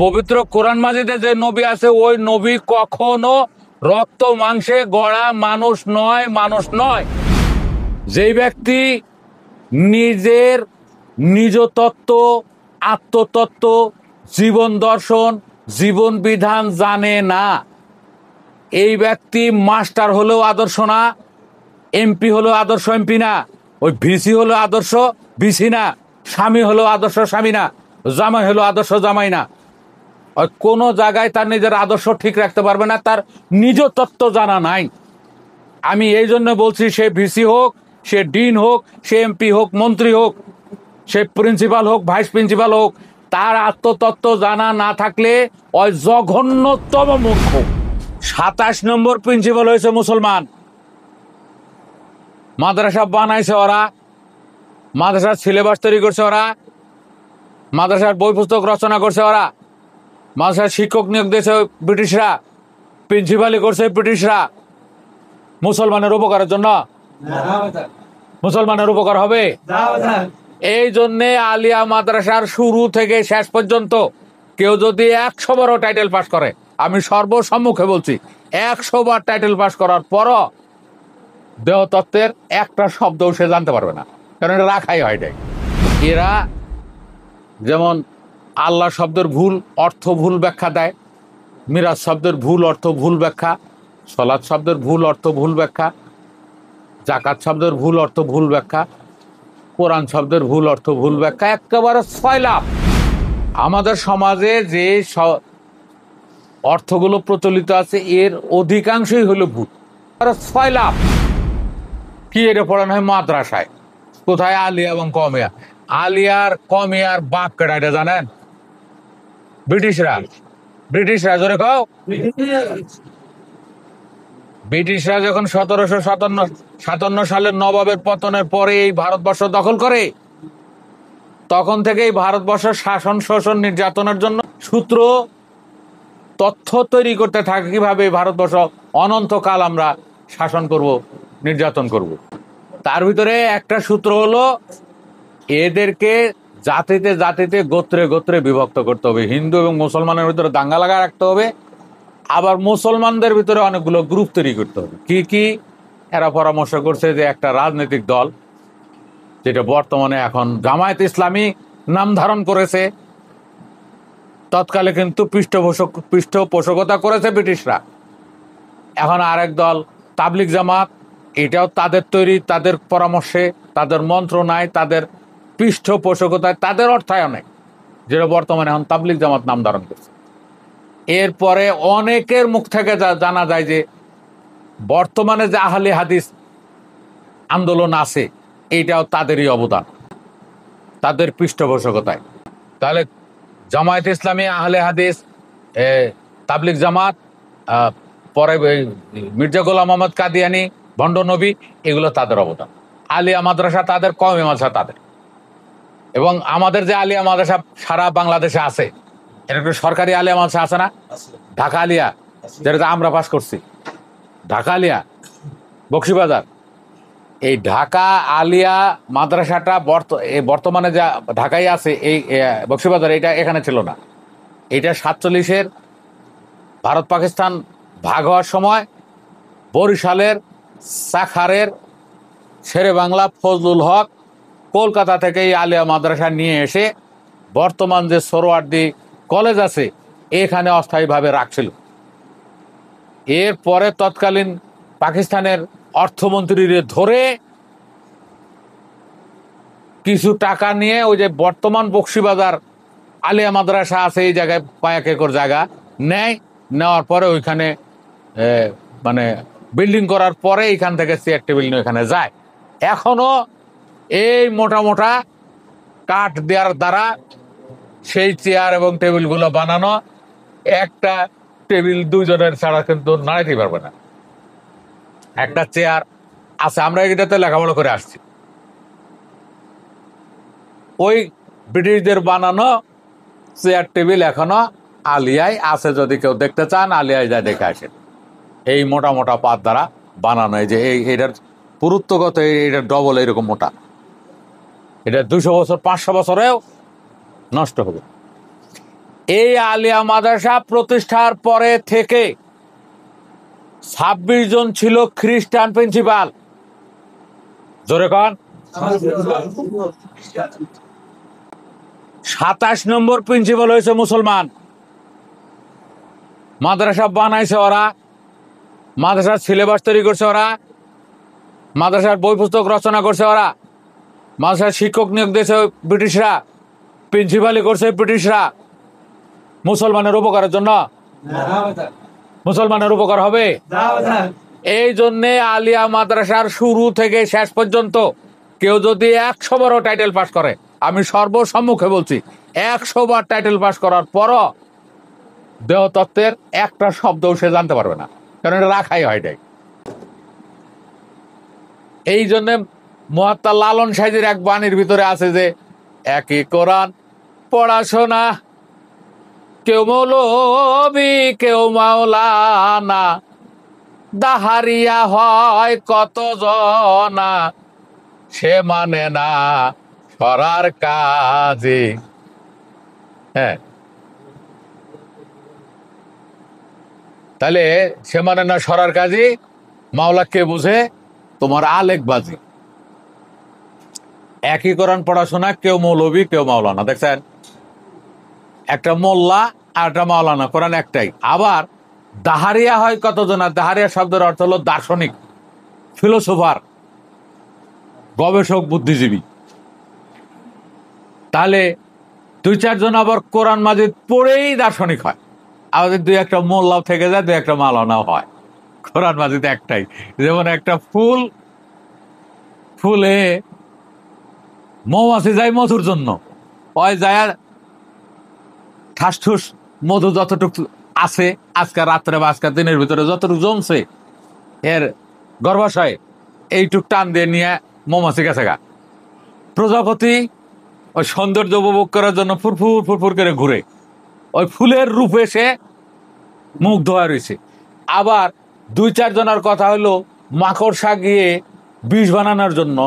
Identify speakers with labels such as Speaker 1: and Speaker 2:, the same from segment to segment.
Speaker 1: পবিত্র কোরআন মাজিদে যে নবী আছে ওই নবী কখনো রক্ত মাংসে গড়া মানুষ নয়। যেই ব্যক্তি নিজের নিজ তত্ত্ব, আত্মতত্ত্ব, জীবন দর্শন, জীবন বিধান জানে না, এই ব্যক্তি মাস্টার হলেও আদর্শ না, এমপি হলেও আদর্শ এমপি না, ওই ভিসি হলো আদর্শ ভিসি না, স্বামী হলো আদর্শ স্বামী না, জামাই হলো আদর্শ জামাই না। ওই কোনো জায়গায় তার নিজের আদর্শ ঠিক রাখতে পারবে না, তার নিজ তত্ত্ব জানা নাই। আমি এই জন্য বলছি, সে ভিসি হোক, সে ডিন হোক, সে এমপি হোক, মন্ত্রী হোক, সে প্রিন্সিপাল হোক, ভাইস প্রিন্সিপাল হোক, তার আত্মতত্ত্ব জানা না থাকলে ওই জঘন্যতম মূর্খ। 27 নম্বর প্রিন্সিপাল হয়েছে মুসলমান। মাদ্রাসা বানাইছে ওরা, মাদ্রাসার সিলেবাস তৈরি করছে ওরা, মাদ্রাসার বই পুস্তক রচনা করছে ওরা, মাদ্রাসার শিক্ষক নিয়োগ দিয়েছে ব্রিটিশরা, প্রিন্সিপালই করছে ব্রিটিশরা। মুসলমানের উপকারের জন্য? মুসলমানের উপকার হবে? এই জন্যে আলিয়া মাদ্রাসার শুরু থেকে শেষ পর্যন্ত কেউ যদি 100 বারও টাইটেল পাস করে, আমি সর্বসম্মুখে বলছি, 100 বার টাইটেল পাস করার পরও দেহতত্ত্বের একটা শব্দও সে জানতে পারবে না, কারণ এটা রাখাই হয় নাই। এরা যেমন আল্লাহ শব্দের ভুল অর্থ ভুল ব্যাখ্যা দেয়, মিরাজ শব্দের ভুল অর্থ ভুল ব্যাখ্যা, সলাৎ শব্দের ভুল অর্থ ভুল ব্যাখ্যা, জাকাত শব্দের ভুল অর্থ ভুল ব্যাখ্যা, কোরআন শব্দের ভুল অর্থ ভুল ব্যাখ্যা, একেবারে সয়লাভ। আমাদের সমাজে যে অর্থগুলো প্রচলিত আছে এর অধিকাংশই হলো ভুল, সয়লাভ। কি এটা পড়ানো হয় মাদ্রাসায়? কোথায়? আলিয়া এবং কমিয়া। আলিয়ার কমিয়ার বাপ কেডা এটা জানেন? ব্রিটিশরা জোরে কও। ব্রিটিশরা যখন 1757 সালের নবাবের পতনের পরে এই ভারতবর্ষ দখল করে, তখন থেকেই ভারতবর্ষের শাসন শোষণ নির্যাতনের জন্য সূত্র তথ্য তৈরি করতে থাকে, কিভাবে ভারতবর্ষ অনন্তকাল আমরা শাসন করব, নির্যাতন করব। তার ভিতরে একটা সূত্র হলো এদেরকে জাতিতে জাতিতে গোত্রে গোত্রে বিভক্ত করতে হবে, হিন্দু এবং মুসলমানের ভিতরে দাঙ্গা লাগা রাখতে হবে, আবার মুসলমানদের ভিতরে অনেকগুলো গ্রুপ তৈরি করতে হবে। কি এরা পরামর্শ করছে যে একটা রাজনৈতিক দল, যেটা বর্তমানে এখন জামায়াত ইসলামী নাম ধারণ করেছে, তৎকালে কিন্তু পৃষ্ঠপোষকতা করেছে ব্রিটিশরা। এখন আরেক দল তাবলিগ জামাত, এটাও তাদের তৈরি, তাদের পরামর্শে, তাদের মন্ত্রণায়, তাদের পৃষ্ঠপোষকতায়, তাদের অর্থায়নে, যেটা বর্তমানে এখন তাবলিগ জামাত নাম ধারণ করছে। এরপরে অনেকের মুখ থেকে জানা যায় যে বর্তমানে যে আহলে হাদিস আন্দোলন আছে, এইটাও তাদেরই অবদান, তাদের পৃষ্ঠপোষকতায়। তাহলে জামায়াত ইসলামী, আহলে হাদিস, তাবলিগ জামাত, পরে মির্জা গোলাম মোহাম্মদ কাদিয়ানি, ভণ্ড নবী, এগুলো তাদের অবদান। আলিয়া মাদ্রাসা তাদের, কওমি মাদ্রাসা তাদের। এবং আমাদের যে আলিয়া মাদ্রাসা সারা বাংলাদেশে আছে, এটা একটা সরকারি আলিয়া মাদ্রাসা আছে না? ঢাকা আলিয়া, যেটা আমরা পাস করছি, ঢাকা আলিয়া বকশীবাজার। এই ঢাকা আলিয়া মাদ্রাসাটা বর্তমানে যা ঢাকায় আছে, এই বকশীবাজার, এটা এখানে ছিল না। এটা 47-এর ভারত পাকিস্তান ভাগ হওয়ার সময় বরিশালের সাখারের শেরে বাংলা ফজলুল হক কলকাতা থেকে এই আলিয়া মাদ্রাসা নিয়ে এসে বর্তমান যে সোহরাওয়ার্দী কলেজ আছে এখানে অস্থায়ীভাবে রাখছিল। এরপরে তৎকালীন পাকিস্তানের অর্থমন্ত্রীর ধরে কিছু টাকা নিয়ে ওই যে বর্তমান বকশীবাজার আলিয়া মাদ্রাসা আছে, এই জায়গায় 5 একর জায়গা নেওয়ার পরে ওইখানে মানে বিল্ডিং করার পরে এইখান থেকে চেয়ার টেবিল নিয়ে এখানে যায়। এখনো এই মোটা মোটা কাঠ দেওয়ার দ্বারা সেই চেয়ার এবং টেবিলগুলো বানানো, একটা টেবিল 2 জনের ছাড়া কিন্তু নাড়াইতে পারবে না। একটা চেয়ার আছে, আমরা এটাতে লেখাপড়া করে আসছি, ওই ব্রিটিশদের বানানো চেয়ার টেবিল এখনো আলিয়ায় আছে। যদি কেউ দেখতে চান আলিয়ায় যায় দেখে আসেন। এই মোটা মোটা পাত দ্বারা বানানো, এই যে এটার পুরুত্বগত, এটার ডবল এরকম মোটা, এটা 200 বছর 500 বছরেও নষ্ট হবে। এই আলিয়া মাদ্রাসা প্রতিষ্ঠার পরে থেকে 26 জন ছিল খ্রিস্টান প্রিন্সিপাল। জোরে কন। 27 নম্বর প্রিন্সিপাল হয়েছে মুসলমান। মাদ্রাসা বানাইছে ওরা, মাদ্রাসার সিলেবাস তৈরি করছে ওরা, মাদ্রাসার বই পুস্তক রচনা করছে ওরা, মাদ্রাসার শিক্ষক নিয়োগ দিয়েছে ব্রিটিশরা, প্রিন্সিপালি করছে ব্রিটিশরা। মুসলমানের উপকারের জন্য? মুসলমানের উপকার হবে? এই জন্যে আলিয়া মাদ্রাসার শুরু থেকে শেষ পর্যন্ত কেউ যদি 100 বারও টাইটেল পাস করে, আমি সর্বসম্মুখে বলছি, 100 বার টাইটেল পাস করার পরও দেহতত্ত্বের একটা শব্দও সে জানতে পারবে না, কারণ এটা রাখাই হয় নাই। এই জন্যে মহাত্মা লালন সাহেবের এক বাণীর ভিতরে আছে যে একই কোরআন পড়াশোনা, কেউ মৌলবি কেউ মাওলানা, দাহারিয়া হয় কত জনা, সে মানে না সরার কাজে। হ্যাঁ, তাহলে সে মানে না সরার কাজে মাওলা কে বুঝে? তোমার আলেকবাজি। একই কোরআন পড়াশোনা, কেউ মৌলবি কেউ মাওলানা। দেখছেন, একটা মোল্লা আর একটা মাওলানা, কোরআন একটাই। আবার দাহারিয়া হয় কতজন? দাহারিয়া শব্দের অর্থ হলো দার্শনিক, ফিলোসোফার, গবেষক, বুদ্ধিজীবী। তাহলে 2-4 জন আবার কোরআন মাজিদ পড়েই দার্শনিক হয়। আমাদের 2-1টা মোল্লাও থেকে যায়, 2-1টা মাওলানাও হয়। কোরআন মাজিদ একটাই। যেমন একটা ফুলে মৌমাছি যায় মধুর জন্য, ওই যায় ঠাস ঠুস মধু যতটুকু আছে আজকাল রাত্রে বা আজকাল দিনের ভিতরে যতটুকু জমছে এর গর্ভাশয়, এইটুক টান দিয়ে নিয়ে মৌমাছি গেছে গা। প্রজাপতি ওই সৌন্দর্য উপভোগ করার জন্য ফুরফুর ফুরফুর করে ঘুরে, ওই ফুলের রূপে সে মুগ্ধ হয়ে রয়েছে। আবার 2-4 জনের কথা হলো মাকড়সা গিয়ে বিষ বানানোর জন্য,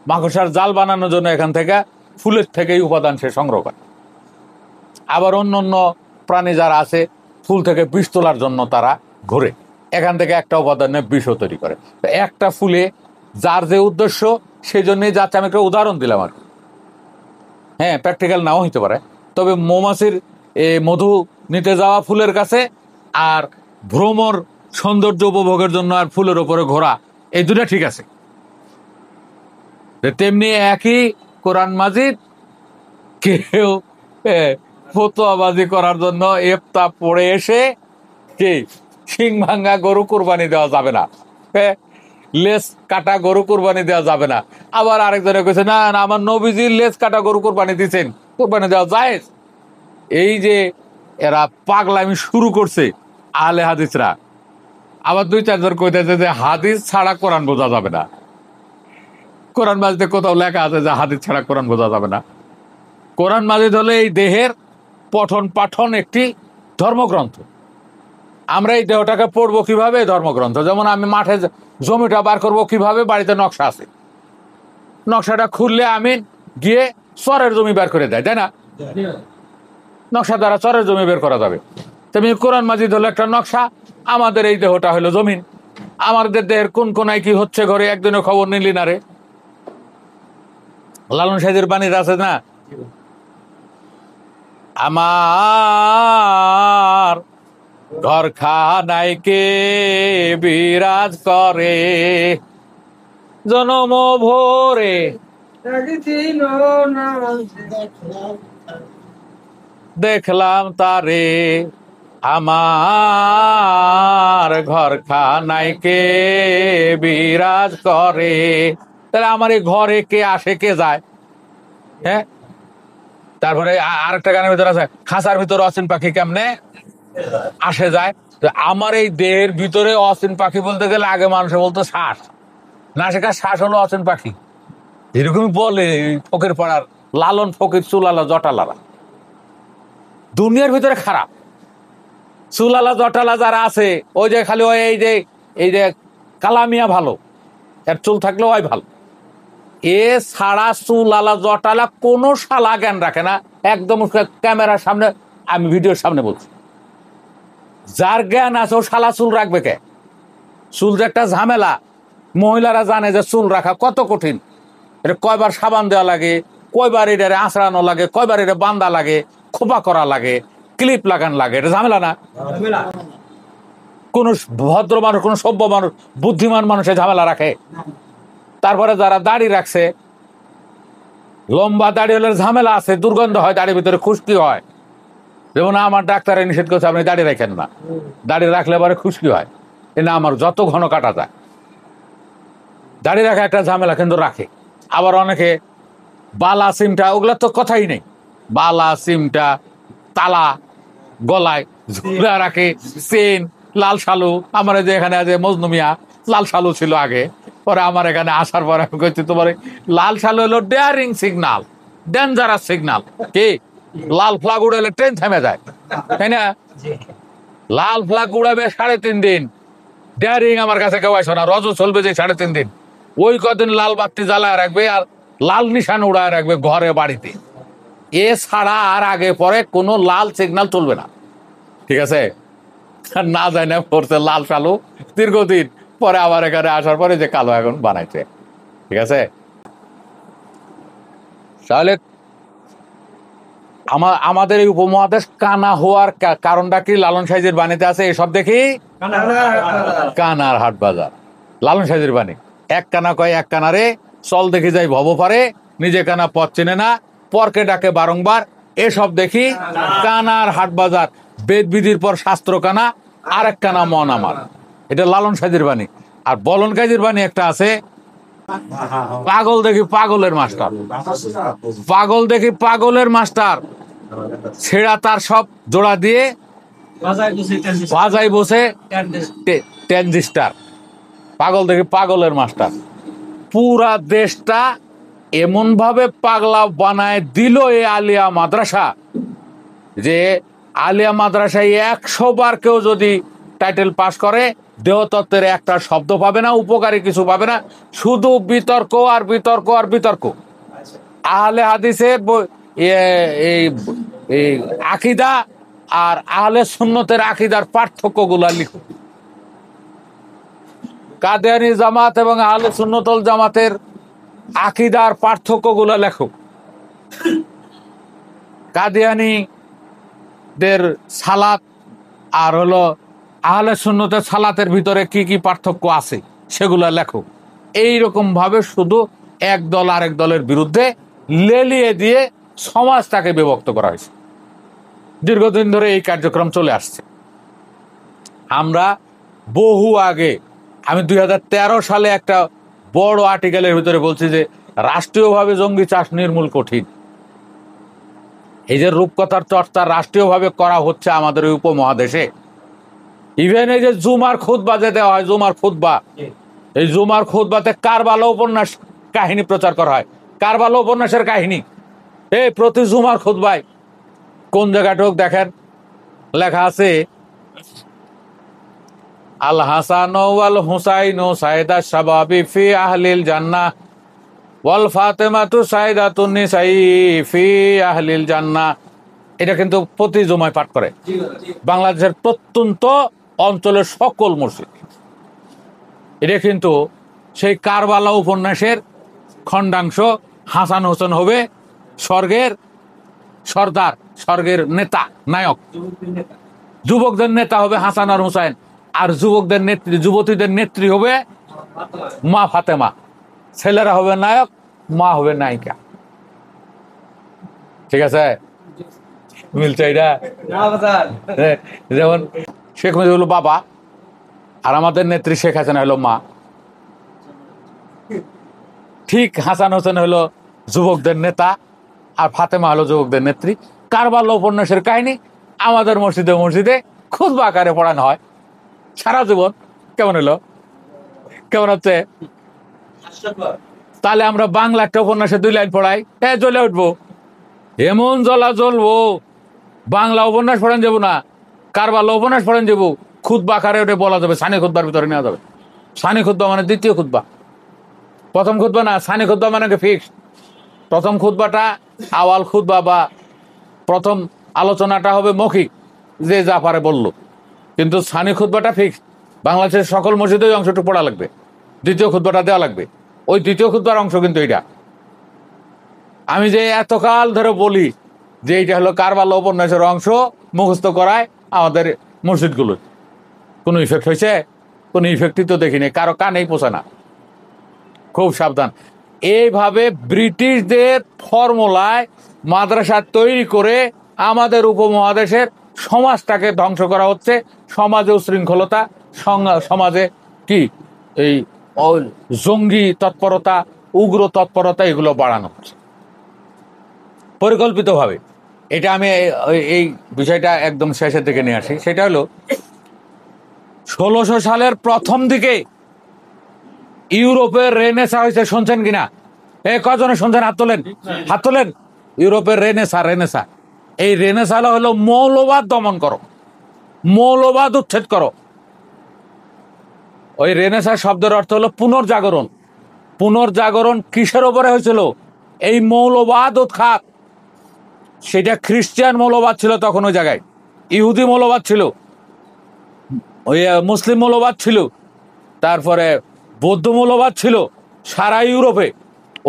Speaker 1: মাকড়সার জাল বানানোর জন্য এখান থেকে ফুলের থেকেই উপাদান সে সংগ্রহ করে। আবার অন্য অন্য প্রাণী যারা আছে ফুল থেকে বিষ তোলার জন্য তারা ঘুরে, এখান থেকে একটা উপাদানে বিষও তৈরি করে। একটা ফুলে যার যে উদ্দেশ্য, সেই জন্যই যাচ্ছে। আমি একটা উদাহরণ দিলাম আর কি। হ্যাঁ, প্র্যাকটিক্যাল নাও হইতে পারে, তবে মৌমাছির মধু নিতে যাওয়া ফুলের কাছে আর ভ্রমর সৌন্দর্য উপভোগের জন্য আর ফুলের ওপরে ঘোরা, এই দুটা ঠিক আছে। তেমনি একই কোরআন মাজিদ কেউ ফতোয়াবাজি করার জন্য এফতা পড়ে এসে কি শিং ভাঙ্গা গরু কোরবানি দেওয়া যাবে না, লেস কাটা গরু কোরবানি দেওয়া যাবে না। আবার আরেকজনে কইছে না না, আমার নবীজির লেস কাটা গরু কোরবানি দিচ্ছেন, কোরবানি দেওয়া যায়। এই যে এরা পাগলামি শুরু করছে আহলে হাদিসরা। আবার 2-4 জন কইতেছে যে হাদিস ছাড়া কোরআন বোঝা যাবে না। কোরআন মাজিদে কোথাও লেখা আছে যে হাদিস ছাড়া কোরআন বোঝা যাবে না? কোরআন মাজিদ হলে এই দেহের পঠন পাঠন একটি ধর্মগ্রন্থ। আমরা এই দেহটাকে পড়বো কিভাবে? ধর্মগ্রন্থ। যেমন আমি মাঠে জমিটা বার করবো কিভাবে? বাড়িতে নকশা আছে, নকশাটা খুললে আমি গিয়ে চরের জমি বের করে দেয়, তাই না? নকশা দ্বারা চরের জমি বের করা যাবে। তেমনি কোরআন মাজিদ হলো একটা নকশা। আমাদের এই দেহটা হলো জমিন। আমাদের দেহের কোন কোনায় কি হচ্ছে ঘরে একদিনও খবর নিলি না রে। লালন সাহেবের বাণীর আছে না, আমার ঘরখানায় কে বিরাজ করে, জনম ভোরে দেখলাম তারে, আমার ঘরখানায় কে বিরাজ করে। তাহলে আমার এই ঘরে কে আসে কে যায়? হ্যাঁ, তারপরে আরেকটা গানের ভিতরে আছে, খাঁচার ভিতরে অচিন পাখি কেমনে আসে যায়। তো আমার এই দেহের ভিতরে অচিন পাখি বলতে গেলে আগে মানুষে বলতো শ্বাস, না শেখা শ্বাস হলো অচিন পাখি, এরকমই বলে ফকির পাড়ার লালন ফকির চুলালা জটালারা। দুনিয়ার ভিতরে খারাপ চুলালা জটালা যারা আছে, ওই যে খালি ওই এই যে কালামিয়া ভালো, এর চুল থাকলেও ওই ভালো। এ ছাড়া চুলালা জটালা কোনো শালা জ্ঞান রাখে না। একদম ক্যামেরার সামনে আমি ভিডিওর সামনে বলছি, যার জ্ঞান আছে ও শালা চুল রাখবে কে? চুল যে একটা ঝামেলা, মহিলারা জানে যে চুল রাখা কত কঠিন। এটা কয়বার সাবান দেওয়া লাগে, কয়বার এটা আঁচড়ানো লাগে, কয়বার এটা বান্ধা লাগে, খোপা করা লাগে, ক্লিপ লাগান লাগে, এটা ঝামেলা না? কোন ভদ্র মানুষ, কোন সভ্য মানুষ, বুদ্ধিমান মানুষের ঝামেলা রাখে? তারপরে যারা দাড়ি রাখছে, লম্বা দাড়ি হলে ঝামেলা আছে, দুর্গন্ধ হয়, দাড়ির ভিতরে খুশকি হয়। যেমন আমার ডাক্তারে নিষেধ করছে আপনি দাড়ি রাখেন না, দাড়ি রাখলে পরে খুশকি হয়। এ না, আমার যত ঘন কাটা যায়। দাড়ি রাখা একটা ঝামেলা, কিন্তু রাখে। আবার অনেকে বালা সিমটা, ওগুলা তো কথাই নেই, বালা সিমটা, তালা গলায় ঝুলা রাখে, চেন, লাল শালু। আমার যে এখানে আছে মজনু মিয়া, লাল শালু ছিল আগে, পরে আমার এখানে আসার পরে আমি কইছি তোমার লাল শালু হলো ডেয়ারিং সিগনাল, ডেঞ্জারাস সিগনাল। কি লাল ফ্ল্যাগ উড়ালে ট্রেন থেমে যায়, তাই না? লাল ফ্ল্যাগ উড়াবে 3.5 দিন, ডেয়ারিং আমার কাছে কেউ আসো না, রজও চলবে যে 3.5 দিন, ওই কদিন লাল বাতি জ্বালায় রাখবে আর লাল নিশান উড়ায় রাখবে ঘরে বাড়িতে। এছাড়া আর আগে পরে কোনো লাল সিগন্যাল চলবে না, ঠিক আছে? না যায় না পড়ছে লাল শালু দীর্ঘদিন পরে, আবার এখানে আসার পরে যে কালো এখন বানাইছে, ঠিক আছে? তাহলে আমাদের এই উপমহাদেশ কানা হওয়ার কারণটা কি? লালন সাইজের বাণীতে আছে এসব দেখি কানার হাট বাজার। লালন সাইজের বাণী, এক কানা কয় এক কানারে, চল দেখি যাই ভব পারে, নিজে কানা পথ চেনে না, পরকে ডাকে বারংবার, এসব দেখি কানার হাট বাজার। বেদ বিধির পর শাস্ত্র কানা, আর এক কানা মন আমার। এটা লালন সাইজের বাণী। আর বলন কাজীর বাণী একটা আছে, পাগল দেখি পাগলের মাস্টার, পাগল দেখি পাগলের মাস্টার, ছেঁড়া তার সব জোড়া দিয়ে বাজাই বসে ট্রানজিস্টার। পাগল দেখি পাগলের মাস্টার। পুরা দেশটা এমন ভাবে পাগলা বানায় দিল এ আলিয়া মাদ্রাসা, যে আলিয়া মাদ্রাসায় 100 বার কেউ যদি টাইটেল পাস করে, দেহতত্ত্বের একটা শব্দ পাবে না, উপকারী কিছু পাবে না, শুধু বিতর্ক আর বিতর্ক আর বিতর্ক। আহলে হাদিসের এই আকিদা আর আহলে সুন্নতের আকিদার পার্থক্য গুলা লিখো। কাদিয়ানী জামাত এবং আহলে সুন্নতুল জামাতের আকিদার পার্থক্য গুলা লেখো। কাদিয়ানীদের সালাত আর হলো আহলে সুন্নতের সালাতের ভিতরে কি কি পার্থক্য আছে সেগুলা লেখো। এইরকম ভাবে শুধু এক দল আরেক দলের বিরুদ্ধে লেলিয়ে দিয়ে সমাজটাকে বিভক্ত করা হয়েছে। দীর্ঘদিন ধরে এই কার্যক্রম চলে আসছে। আমরা বহু আগে, আমি 2013 সালে একটা বড় আর্টিকেলের ভিতরে বলছি যে রাষ্ট্রীয়ভাবে জঙ্গি চাষ নির্মূল কঠিন। এই যে রূপকথার চর্চা রাষ্ট্রীয়ভাবে করা হচ্ছে আমাদের এই উপমহাদেশে, ইভেন এই যে জুমার খুতবা যে দেওয়া হয়, জুমার খুতবা, এই জুমার খুতবাতে কারবালা উপন্যাস কাহিনী প্রচার করা হয়। কারবালা উপন্যাসের কাহিনী এই প্রতি জুমার খুতবায় কোন জায়গাটুক দেখেন লেখা আছে, আল হাসান ওয়াল হুসাইন সাইদা শাবাবি ফি আহলিল জান্নাহ ওয়াল ফাতেমাতু সাইদাতুন নিসাই ফি আহলিল জান্নাহ। এটা কিন্তু প্রতি জুমায় পাঠ করে বাংলাদেশের প্রত্যন্ত অঞ্চলের সকল মসজিদ। এটা কিন্তু সেই কারবালা উপন্যাসের খণ্ডাংশ। হাসান হোসেন হবে স্বর্গের সর্দার, স্বর্গের নেতা, নায়ক। যুবকদের নেতা হবে হাসান আর হুসাইন, আর যুবকদের নেত্রী, যুবতীদের নেত্রী হবে মা ফাতেমা। ছেলেরা হবে নায়ক, মা হবে নায়িকা। ঠিক আছে, মিলছে এটা? যেমন শেখ মুজিব হলো বাবা, আর আমাদের নেত্রী শেখ হাসিনা হলো মা। ঠিক হাসান হোসেন হলো যুবকদের নেতা, আর ফাতেমা হলো যুবকদের নেত্রী। কারবালা উপন্যাসের কাহিনী আমাদের মসজিদে মসজিদে খুতবা আকারে পড়ানো হয় সারা জীবন। কেমন হলো? কেমন হচ্ছে? তাহলে আমরা বাংলা একটা উপন্যাসে 2 লাইন পড়াই, জ্বলে উঠবো, এমন জ্বলা জ্বলবো। বাংলা উপন্যাস পড়েন যাবো না, কারবালা উপন্যাস পড়েন যাবো, খুতবা আকারে ওটা বলা যাবে, সানি খুতবার ভিতরে নেওয়া যাবে। সানি খুতবা মানে দ্বিতীয় খুতবা, প্রথম খুতবা না। সানি খুতবা মানে ফিক্স। প্রথম খুতবাটা আওয়াল খুতবা বা প্রথম আলোচনাটা হবে মৌখিক, যে যা পারে বললো, কিন্তু সানি খুতবাটা ফিক্স। বাংলাদেশের সকল মসজিদে ওই অংশটুকু পড়া লাগবে, দ্বিতীয় খুতবাটা দেওয়া লাগবে। ওই দ্বিতীয় খুতবার অংশ কিন্তু এটা। আমি যে এতকাল ধরে বলি যে এইটা হলো কারবালা উপন্যাসের অংশ, মুখস্থ করায় আমাদের মসজিদগুলো, কোনো ইফেক্ট হয়েছে? কোনো ইফেক্টই তো দেখিনি, কারো কানেই পৌঁছে না। খুব সাবধান। এইভাবে ব্রিটিশদের ফর্মুলায় মাদ্রাসা তৈরি করে আমাদের উপমহাদেশের সমাজটাকে ধ্বংস করা হচ্ছে। সমাজে উশৃঙ্খলতা, সমাজে কি এই জঙ্গি তৎপরতা, উগ্র তৎপরতা, এগুলো বাড়ানো হচ্ছে পরিকল্পিতভাবে। এটা আমি এই বিষয়টা একদম শেষের দিকে নিয়ে আসি। সেটা হলো 1600 সালের প্রথম দিকে ইউরোপের রেনেসা হয়েছে, শুনছেন কিনা? কজনে শুনছেন? হাত তোলেন, হাত তোলেন। ইউরোপের রেনেসা, এই রেনেসা হলো মৌলবাদ দমন করো, মৌলবাদ উচ্ছেদ করো। ওই রেনেসা শব্দের অর্থ হলো পুনর্জাগরণ। পুনর্জাগরণ কিসের উপরে হয়েছিল? এই মৌলবাদ উৎখাত। সেটা খ্রিস্টান মৌলবাদ ছিল তখন ওই জায়গায়, ইহুদি মৌলবাদ ছিল, ওই মুসলিম মৌলবাদ ছিল, তারপরে বৌদ্ধ মৌলবাদ ছিল সারা ইউরোপে।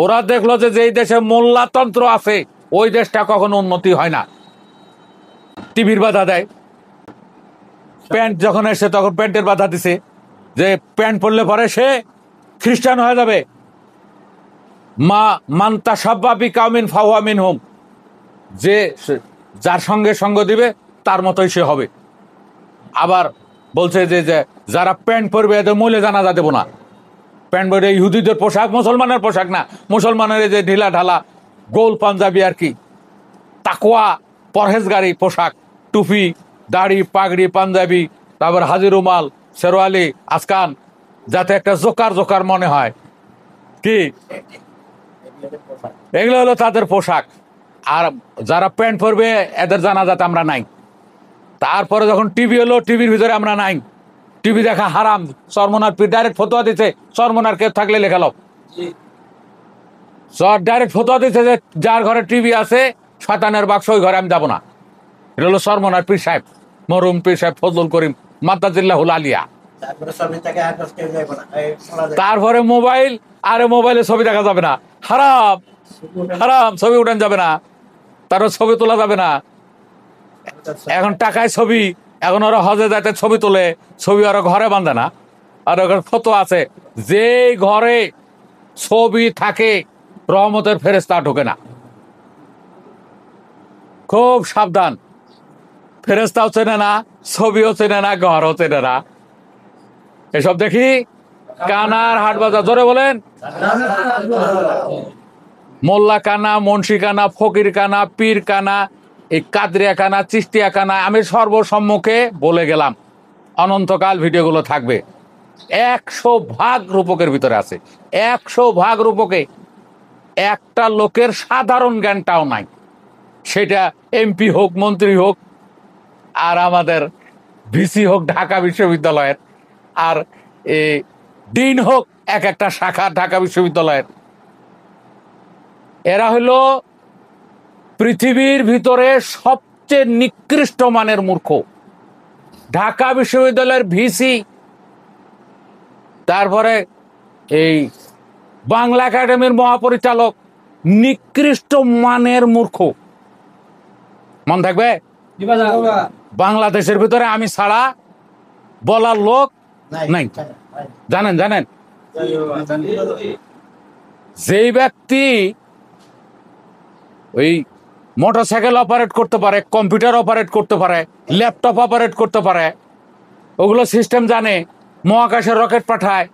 Speaker 1: ওরা দেখলো যে যেই দেশে মোল্লাতন্ত্র আছে ওই দেশটা কখনো উন্নতি হয় না। টিভির বাধা দেয়, প্যান্ট যখন এসে তখন প্যান্টের বাধা দিছে, যে প্যান্ট পরলে পরে সে খ্রিস্টান হয়ে যাবে। মা মান্তা সাব্বাবি কাউমিন ফাওয়া মিনহুম, যে যার সঙ্গে সঙ্গ দিবে তার মতোই সে হবে। আবার বলছে যে যারা প্যান্ট পরবে এদের মূল্যে জানাজা দেবো না। প্যান্ট পরে ইহুদিদের পোশাক, মুসলমানের পোশাক না। মুসলমানের যে ঢিলা ঢালা গোল পাঞ্জাবি আর কি, তাকওয়া পরহেজগারি পোশাক, টুপি, দাড়ি, পাগড়ি, পাঞ্জাবি, তারপর হাজির রুমাল, শেরওয়ালি, আসকান, যাতে একটা জোকার জোকার মনে হয়, কি এগুলো হলো তাদের পোশাক। আর যারা প্যান্ট পরবে এদের জানাজাতে আমরা নাই। তারপরে যখন টিভি হলো, টিভির ভিতরে আমরা নাই। টিভি দেখা হারাম। চরমনার পীর ডাইরেক্ট ফতোয়া দিচ্ছে, চরমনার কেউ থাকলে লেখালো, ডাইরেক্ট ফতোয়া দিচ্ছে যে যার ঘরে টিভি আছে শয়তানের বাক্স, ওই ঘরে আমি যাবো না। এটা হলো চরমনার পীর সাহেব, মরহুম পীর সাহেব ফজলুল করিম মাদ্দাজিল্লাহুল আলিয়া। তারপরে মোবাইল, আরে মোবাইলে ছবি দেখা যাবে না, হারাম হারাম, ছবি উঠান যাবে না, তারপর ছবি তোলা যাবে না। এখন টাকায় ছবি, এখন ওরা হজে যাইতে ছবি তোলে, ছবি ওরা ঘরে বাঁধে না। আর ওখানে ফটো আছে, যে ঘরে ছবি থাকে রহমতের ফেরেশতা ঢোকে না। খুব সাবধান। ফেরেশতাও চেনে না, ছবিও চেনে না, ঘরও চেনে না। এসব দেখি কানার হাট বাজার, জোরে বলেন। মোল্লা কানা, মুন্সি কানা, ফকির কানা, পীর কানা, এই কাদরিয়া কানা, চিস্তিয়া কানা, আমি সর্বসম্মুখে বলে গেলাম। অনন্তকাল ভিডিওগুলো থাকবে। 100 ভাগ রূপকের ভিতরে আছে, 100 ভাগ রূপকে। একটা লোকের সাধারণ জ্ঞানটাও নাই। সেটা এমপি হোক, মন্ত্রী হোক, আর আমাদের ভিসি হোক ঢাকা বিশ্ববিদ্যালয়ের, আর ডিন হোক এক একটা শাখা ঢাকা বিশ্ববিদ্যালয়ের। এরা হলো পৃথিবীর ভিতরে সবচেয়ে নিকৃষ্ট মানের মূর্খ। ঢাকা বিশ্ববিদ্যালয়ের ভিসি, তারপরে এই বাংলা একাডেমির মহাপরিচালক, নিকৃষ্ট মানের মূর্খ। মন থাকবে, বাংলাদেশের ভিতরে আমি ছাড়া বলার লোক নাই। জানেন জানেন যেই ব্যক্তি ওই মোটরসাইকেল অপারেট করতে পারে, কম্পিউটার অপারেট করতে পারে, ল্যাপটপ অপারেট করতে পারে, ওগুলো সিস্টেম জানে, মহাকাশে রকেট পাঠায়,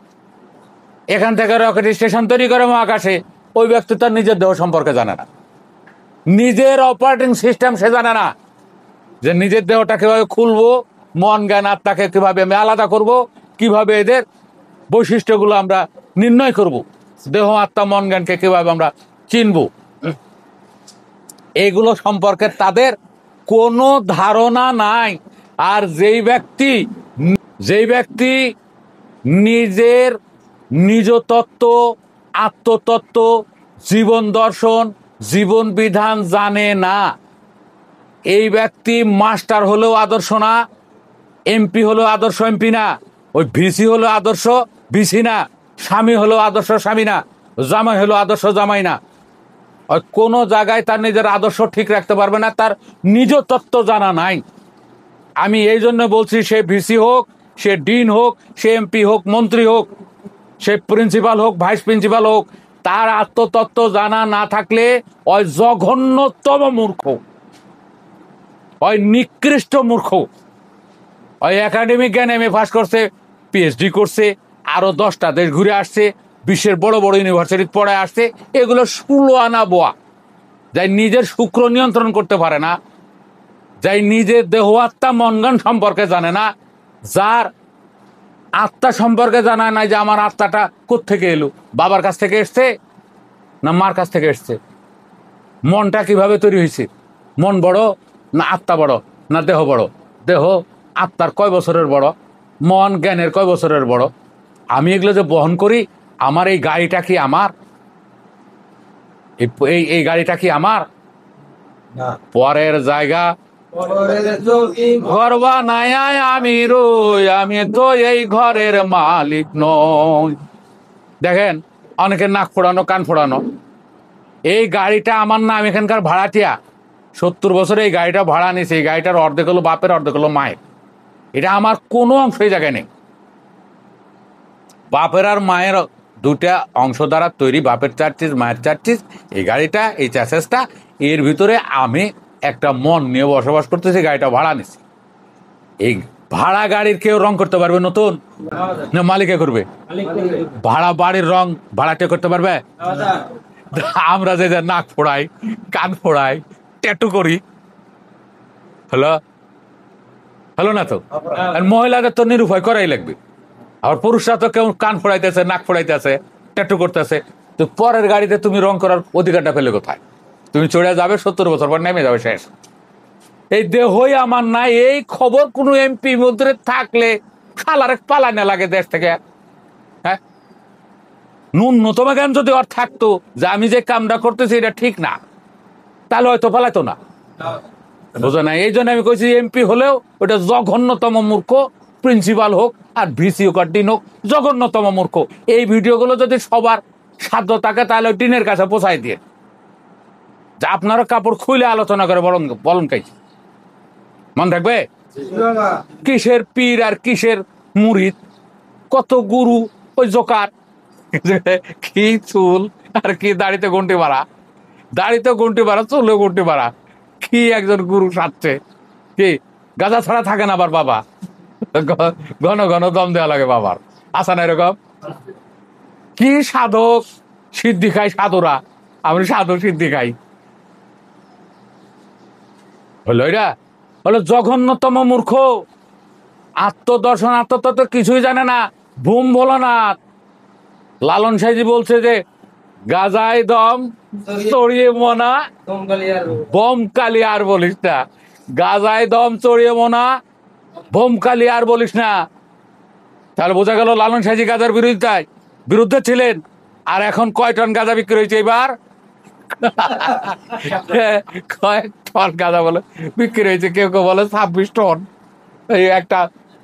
Speaker 1: এখান থেকে রকেট স্টেশন তৈরি করে মহাকাশে, ওই ব্যক্তি তার নিজের দেহ সম্পর্কে জানে না। নিজের অপারেটিং সিস্টেম সে জানে না, যে নিজের দেহটা কিভাবে খুলবো, মন জ্ঞান আত্মাকে কিভাবে আমি আলাদা করব, কিভাবে এদের বৈশিষ্ট্যগুলো আমরা নির্ণয় করব, দেহ আত্মা মন জ্ঞানকে কিভাবে আমরা চিনব, এগুলো সম্পর্কে তাদের কোনো ধারণা নাই। আর যেই ব্যক্তি নিজের নিজ তত্ত্ব, আত্মতত্ত্ব, জীবন দর্শন, জীবন বিধান জানে না, এই ব্যক্তি মাস্টার হলেও আদর্শ না, এমপি হলেও আদর্শ এমপি না, ওই ভিসি হলো আদর্শ ভিসি না, স্বামী হলো আদর্শ স্বামী না, জামাই হলো আদর্শ জামাই না। ওই কোনো জায়গায় তার নিজের আদর্শ ঠিক রাখতে পারবে না, তার নিজ তত্ত্ব জানা নাই। আমি এই জন্য বলছি, সে ভিসি হোক, সে ডিন হোক, সে এমপি হোক, মন্ত্রী হোক, সে প্রিন্সিপাল হোক, ভাইস প্রিন্সিপাল হোক, তার আত্মতত্ত্ব জানা না থাকলে ওই জঘন্যতম মূর্খ, ওই নিকৃষ্ট মূর্খ। ওই একাডেমিক জ্ঞান এমএ পাস করছে, পিএইচডি করছে, আরো 10টা দেশ ঘুরে আসছে, বিশ্বের বড় বড় ইউনিভার্সিটি পড়ে আসছে, এগুলো 16 আনা বোয়া, যাই নিজের শুক্র নিয়ন্ত্রণ করতে পারে না, যাই নিজের দেহ আত্মা মনগান সম্পর্কে জানে না, যার আত্মা সম্পর্কে জানা নাই যে আমার আত্মাটা কোত্থেকে এলো, বাবার কাছ থেকে এসছে না মার কাছ থেকে এসছে, মনটা কিভাবে তৈরি হয়েছে, মন বড় না আত্মা বড় না দেহ বড়, দেহ আত্মার কয় বছরের বড়, মন জ্ঞানের কয় বছরের বড়। আমি এগুলো যে বহন করি, আমার এই গাড়িটা কি আমার, এই গাড়িটা কি আমার? পরের জায়গা ঘর বানায় আমি রই, আমি তো এই ঘরের মালিক নই। দেখেন অনেকের নাক ফোড়ানো কান ফোড়ানো, এই গাড়িটা আমার না, আমি এখানকার ভাড়াটিয়া, 70 বছরে এই গাড়িটা ভাড়া নিয়েছে, এই গাড়িটার অর্ধেক হলো বাপের অর্ধেক হলো মায়ের, এটা আমার কোনো অংশ এই জায়গায় নেই। বাপের আর মায়ের দুটা অংশ দ্বারা তৈরি, বাপের চার্চিস মায়ের চার্চিস, এই গাড়িটা এই চ্যাসেসটা, এর ভিতরে আমি একটা মন নিয়ে বসবাস করতেছি, গাড়িটা ভাড়া নিছি। এই ভাড়া গাড়ির কেউ রং করতে পারবে নতুন না মালিকে করবে? ভাড়া বাড়ির রং ভাড়াটে করতে পারবে? আমরা যে নাক ফোড়াই, কান ফোড়াই, ট্যাটু করি, হলো হলো না তো? আর মহিলাদের তো নিরুপায় করাই লাগবে। আর পুরুষরা তো কেউ কান ফোড়াইতেছে, নাক ফোড়াইতেছে, ট্যাটু করতেছে, তো পরের গাড়িতে তুমি রং করার অধিকারটা পেলে কোথায়? তুমি চড়ে যাবে, 70 বছর পর নেমে যাবে, শেষ। এই দেহই আমার নাই, এই খবর কোনো এমপি মন্ত্রী থাকলে শালারে পালানো লাগে দেশ থেকে। হ্যাঁ, ন্যূনতম জ্ঞান যদি ওর থাকতো যে আমি যে কামটা করতেছি এটা ঠিক না, তাহলে হয়তো পালাতো না, বোঝো না? এই জন্য আমি কইছি, এমপি হলেও ওটা জঘন্যতম মূর্খ, প্রিন্সিপাল হোক আর ভিসি হোক আর ডিন হোক, জঘন্যতম মূর্খ। এই ভিডিওগুলো যদি সবার সাধ্য থাকে তাহলে ডিনের কাছে পৌঁছাই দিয়ে, যা আপনারা কাপড় খুলে আলোচনা করে বলুন কাই মন থাকবে। কিসের পীর আর কিসের মুরিদ, কত গুরু, ওই জোকার, কি চুল আর কি দাড়িতে গুন্টি মারা, দাড়িতে গুন্টি মারা, চুলে গুন্টি মারা, কি একজন গুরু সাজছে, কি গাঁজা ছাড়া থাকে না আবার বাবা, ঘন ঘন দম দেওয়া লাগে বাবার, আসা না এরকম? কি সাধক সিদ্ধি খাই সাধুরা, আমি সাধু সিদ্ধি খাই, হলো এরা হলো জঘন্যতম মূর্খ, আত্মদর্শন আত্মতত্ত্ব কিছুই জানে না, ভুম ভোলানাথ। লালন সাইজি বলছে যে গাজায় দম চড়িয়ে মনা বোমকালি আর বলিস না, গাজায় দম চড়িয়ে মনা বোমকালি আর বলিস না। তাহলে বোঝা গেল লালন সাইজি গাজার বিরুদ্ধে ছিলেন, আর এখন কয় টন গাঁজা বিক্রি হয়েছে এবার? কয়েক টন গাঁজা বলে বিক্রি হয়েছে, কেউ কেউ বলে 26 টন। এই একটা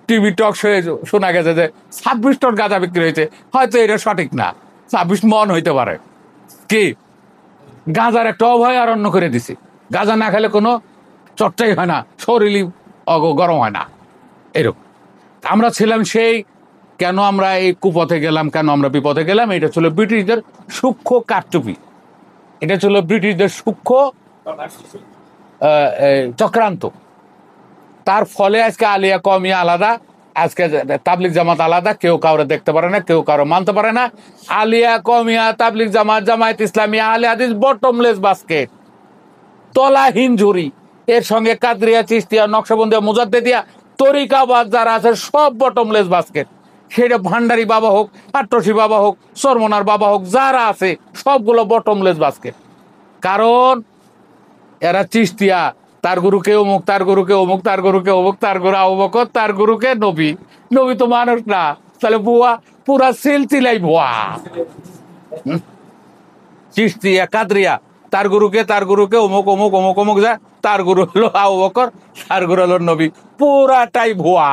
Speaker 1: টিভি টক শোয়ে শোনা গেছে যে 26 টন গাঁজা বিক্রি হয়েছে, হয়তো এটা সঠিক না, 26 মন হইতে পারে। কি গাঁজার একটা অভয়ারণ্য করে দিছে, গাঁজা না খেলে কোনো চর্চাই হয় না, শরীরই গরম হয় না, এরকম। আমরা ছিলাম সেই, কেন আমরা এই কুপথে গেলাম, কেন আমরা বিপথে গেলাম, এটা ছিল ব্রিটিশদের সূক্ষ্ম কারচুপি, এটা ছিল ব্রিটিশদের সূক্ষ্ম চক্রান্ত। তার ফলে আজকে আলিয়া কমিয়া আলাদা, আজকে তাবলিগ জামাত আলাদা, কেউ কাউরে দেখতে পারে না, কেউ কারো মানতে পারে না। আলিয়া কমিয়া তাবলিগ জামাত, জামায়াত ইসলামী, আহলে হাদিস বটমলেস বাস্কেট, তলাহীন ঝুরি। এর সঙ্গে কাদরিয়া, চিশতিয়া, নকশবন্দিয়া, মুজাদ্দিদিয়া, তরিকাবাদ যারা আছে সব বটমলেস বাস্কেট। সেটা ভান্ডারি বাবা হোক, আট্রসি বাবা হোক, সরমনার বাবা হোক, যারা আছে সবগুলো বটমলেস বাস্কেট। কারণ এরা চিশতিয়া, তার গুরুকে অমুক, তার গুরুকে অমুক, তার গুরুকে অমুক, তার গুরু আবু বকর, তার গুরুকে নবী, নবী তো মানুষ না, তাহলে বুয়া পুরা সিলসিলাই ভুয়া। চিশতিয়া, কাদরিয়া তার গুরুকে অমুক অমুক অমুক অমুক যায়, তার গুরু হলো আবু বকর, তার গুরু হলো নবী। পুরাটাই ভুয়া।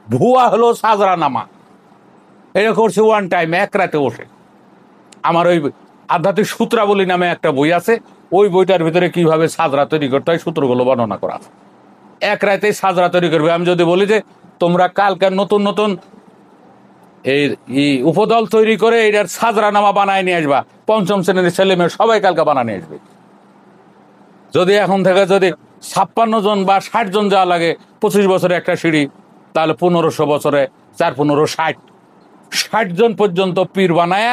Speaker 1: ভুয়া হলো সাজরা নামা। এটা করছে ওয়ান টাইম, এক রাতে বসে। আমার ওই আধ্যাত্মিক সূত্রাবলী নামে একটা বই আছে, ওই বইটার ভিতরে কিভাবে সাজরা তৈরি করতে হয় সূত্রগুলো বর্ণনা করা আছে। এক রাতে সাজরা তৈরি করবে। আমি যদি বলি যে তোমরা কালকে নতুন নতুন এই উপদল তৈরি করে এটার সাজরা নামা বানায় নিয়ে আসবা, পঞ্চম শ্রেণীর ছেলে মেয়ে সবাই কালকে বানায় নিয়ে আসবে। যদি এখন থেকে যদি 56 জন বা 60 জন যাওয়া লাগে 25 বছরে একটা সিঁড়ি, তাহলে 1500 বছরে 4 15 60 জন পর্যন্ত পীর বানায়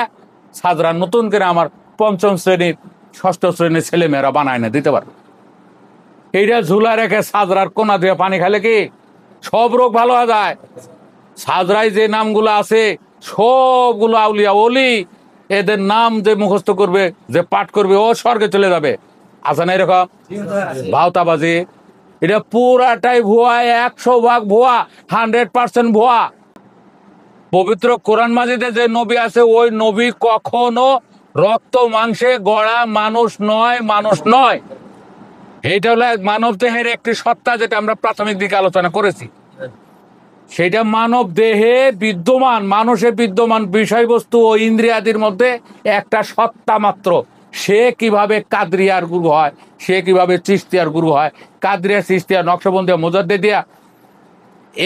Speaker 1: সাজরা নতুন করে আমার পঞ্চম শ্রেণীর ষষ্ঠ শ্রেণীর ছেলে মেয়েরা বানায় না দিতে পারবে। এইটা ঝুলা রেখে সাজরার কোনা দিয়ে পানি খেলে কি সব রোগ ভালো হয়ে যায়? সাজরায় যে নামগুলো আছে সবগুলো আউলিয়া ওলি, এদের নাম যে মুখস্থ করবে, যে পাঠ করবে, ও স্বর্গে চলে যাবে। আছে না এরকম ভাওতাবাজি? এটা পুরাটাই ভুয়া, 100% ভুয়া, 100% ভুয়া। পবিত্র কোরআন মাজিদে যে নবী আছে, ওই নবী কখনো রক্ত মাংসে গড়া মানুষ নয়, মানুষ নয়। এইটা হলো মানব দেহের একটি সত্তা, যেটা আমরা প্রাথমিক দিকে আলোচনা করেছি। সেটা মানব দেহে বিদ্যমান, মানুষের বিদ্যমান বিষয়বস্তু ও ইন্দ্রিয়াদির মধ্যে একটা সত্তা মাত্র। সে কিভাবে কাদরিয়ার গুরু হয়, সে কিভাবে চিশতিয়ার গুরু হয়, কাদরিয়া, চিশতিয়া, নকশবন্দিয়া, মুজাদ্দিদিয়া,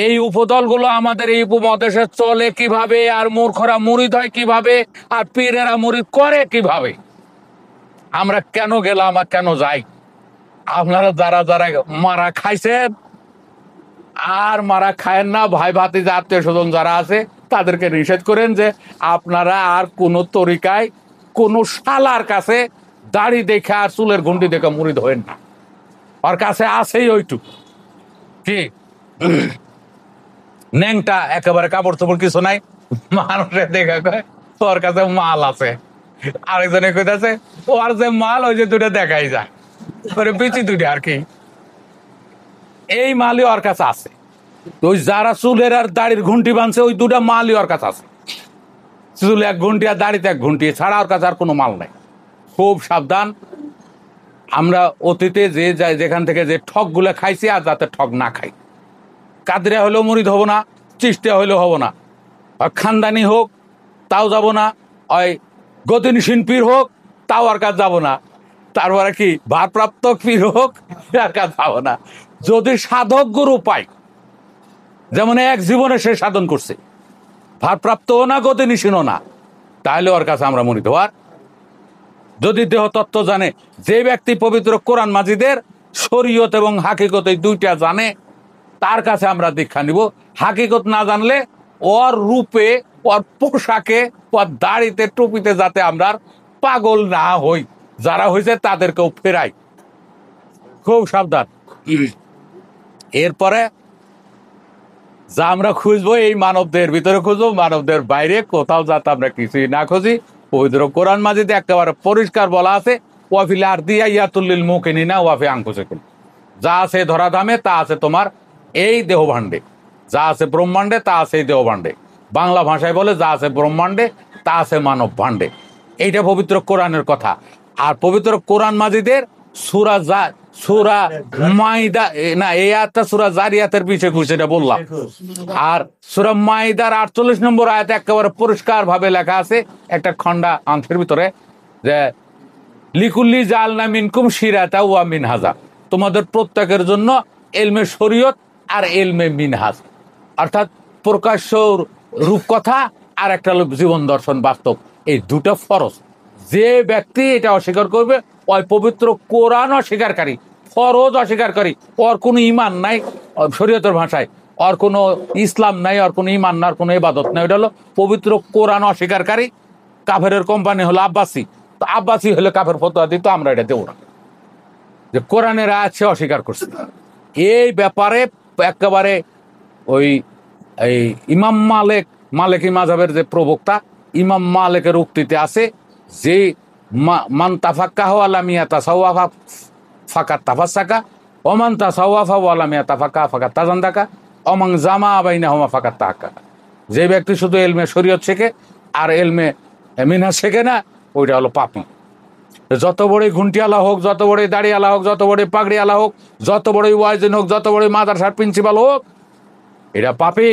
Speaker 1: এই উপদলগুলো আমাদের এই উপমহাদেশে চলে কিভাবে, আর মূর্খরা মুরিদ হয় কিভাবে, আর পীরেরা মুরিদ করে কিভাবে, আমরা কেন গেলাম আর কেন যাই? আপনারা যারা যারা মারা খাইছেন আর মারা খায়েন না, ভাই ভাতিজা আত্মীয় স্বজন যারা আছে, তাদেরকে নিষেধ করেন যে আপনারা আর কোনো তরিকায় কোনো শালার কাছে দাড়ি দেখে আর চুলের ঘুন্টি দেখে মুরিদ হইন না। ওর কাছে আছেই ওইটুকু কি ন্যাংটা, একেবারে কাপড় চোপড় কিছু নাই, মানুষের দেখা কয় ওর কাছে মাল আছে। আরেকজনে কইতাছে ওর যে মাল, ওই যে দুটো দেখাই যায়, ওরে বেশি দুটো আর কি, এই মালই ওর কাছে আছে। ওই যারা চুলের আর দাড়ির ঘুন্টি বানছে, ওই দুটা মালই ওর কাছে আছে। চুলে এক ঘুন্টি আর দাড়িতে এক ঘুন্টি ছাড়া ওর কাছে আর কোনো মাল নাই। খুব সাবধান। আমরা অতীতে যে যেখান থেকে যে ঠক গুলো খাইছি, আর যাতে ঠক না খাই। কাদরিয়া হলেও মুরিদ হব না, চিশতিয়া হইলেও হব না, খানদানি হোক তাও যাব না, ওই গতিনসীন পীর হোক তাও আর কাজ যাব না, তারপরে কি ভারপ্রাপ্ত পীর হোক আর কাজ যাব না। যদি সাধক গুরু পাই, যেমন এক জীবনে সে সাধন করছে, ভারপ্রাপ্তও না গতিনসীনও না, তাহলে ওর কাছে আমরা মুরিদ হওয়ার। যদি দেহ তত্ত্ব জানে, যে ব্যক্তি পবিত্র কোরআন মাজিদের শরীয়ত এবং হাকিকত এই দুইটা জানে, তার কাছে আমরা দীক্ষা নিব। হাকিকত না জানলে ওর রূপে, ওর পোশাকে, ওর দাড়িতে, টুপিতে যাতে আমরা পাগল না হই। যারা হয়েছে তাদেরকেও ফেরাই। খুব সাবধান। এরপরে যা আমরা খুঁজবো, এই মানবদের ভিতরে খুঁজবো, মানবদের বাইরে কোথাও যাতে আমরা কিছুই না খুঁজি। পবিত্র কোরআন মাজিদে একেবারে পরিষ্কার বলা আছে, ওয়াফিল আরদিয়া ইয়াতুল্লিল মুকিনিনা ওয়াফি আনফুসিকুম, যা আছে ধরাধামে তা আছে তোমার এই দেহভাণ্ডে, যা আছে ব্রহ্মাণ্ডে তা আছে এই দেহভাণ্ডে। বাংলা ভাষায় বলে যা আছে ব্রহ্মাণ্ডে তা আছে মানব ভাণ্ডে। এইটা পবিত্র কোরআনের কথা। আর পবিত্র কোরআন মাজিদের সূরা মাইদা না, এই আয়াতটা সূরা জারিয়াতের পিছিয়ে ঘুরছে, এটা বললাম। আর সূরা মাইদার 48 নম্বর আয়াতে একেবারে পরিষ্কার ভাবে লেখা আছে, একটা খন্ডা অংশের ভিতরে, যে লিকুল্লি জালনা মিনকুম শিরাতা ওয়া মিনহাজা, তোমাদের প্রত্যেকের জন্য এলমে শরীয়ত আর এলমে মিনহাজ, অর্থাৎ প্রকাশ্য রূপকথা আর একটা জীবন দর্শন বাস্তব, এই দুটো ফরজ। যে ব্যক্তি এটা অস্বীকার করবে, ওই পবিত্র কোরআন অস্বীকারী, ফরজ অস্বীকারী, ওর কোনো ইমান নাই, শরীয়তের ভাষায় ওর কোনো ইসলাম নাই, ওর কোনো ইমান না, ওর কোনো ইবাদত নাই। ওটা হলো পবিত্র কোরআন অস্বীকারী। কাফেরের কোম্পানি হলো আব্বাসি, তো আব্বাসি হলে কাফের ফতোয়া দিত, আমরা এটা দেবো না, যে কোরআনের আয়াত সে অস্বীকার করছে। এই ব্যাপারে একেবারে ওই এই ইমাম মালিকি মাযহাবের যে প্রবক্তা, ইমাম মালিকের উক্তিতে আছে যে মান তাফাক্কাহু ওয়া লাম ইয়াতাসাওয়াফা ফাকাত তাফাসসাকা, ওয়া মান তাসাওয়াফা ওয়া লাম ইয়াতাফাক্কাহু ফাকাত তাজান্দাকা, ওয়া মান জামা বাইনাহুমা ফাকাত তাহাক্কাকা। যে ব্যক্তি শুধু এলমে শরীয়ত শেখে আর এলমে মিনহাজ শেখে না, ওইটা হলো পাপী। যত বড়ই ঘুন্টিওয়ালা হোক, যত বড়ই দাড়িওয়ালা হোক, যত বড়ই পাগড়িওয়ালা হোক, যত বড়ই ওয়াইজিন হোক, যত বড়ই মাদ্রাসার প্রিন্সিপাল হোক, এটা পাপি।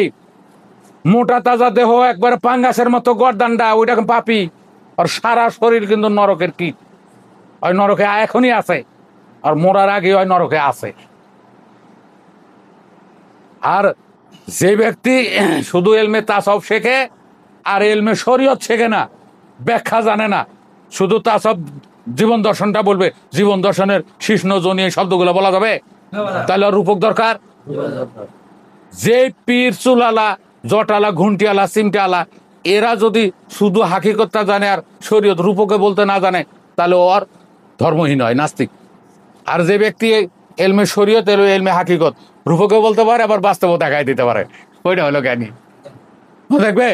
Speaker 1: মোটা তাজা দেহ, একবারে পাঙ্গাসের মতো গর্দানটা, ওইটা পাপি। আর সারা শরীর কিন্তু নরকের কীট। ওই নরকে এখনই আছে, আর মরার আগে ওই নরকে আছে। আর যে ব্যক্তি শুধু এলমে তাসাউফ শেখে আর এলমে শরীয়ত শেখে না, ব্যাখ্যা জানে না, শুধু তাসাউফ জীবন দর্শনটা বলবে, জীবন দর্শনের শিষ্ণ জনি এই শব্দগুলো বলা যাবে? তাহলে আর রূপক দরকার। যে পীর চুলালা, জটালা, ঘুন্টিয়ালা, চিমটালা, এরা যদি শুধু হাকিকতটা জানে আর শরীয়ত রূপকে বলতে না জানে, তাহলে ওর ধর্মহীন হয়, নাস্তিক। আর যে ব্যক্তি এলমে শরীয়ত, এলমে হাকিকত রূপকে বলতে পারে, আবার বাস্তবও দেখাই দিতে পারে, ওইটা হলো জ্ঞানী। দেখবে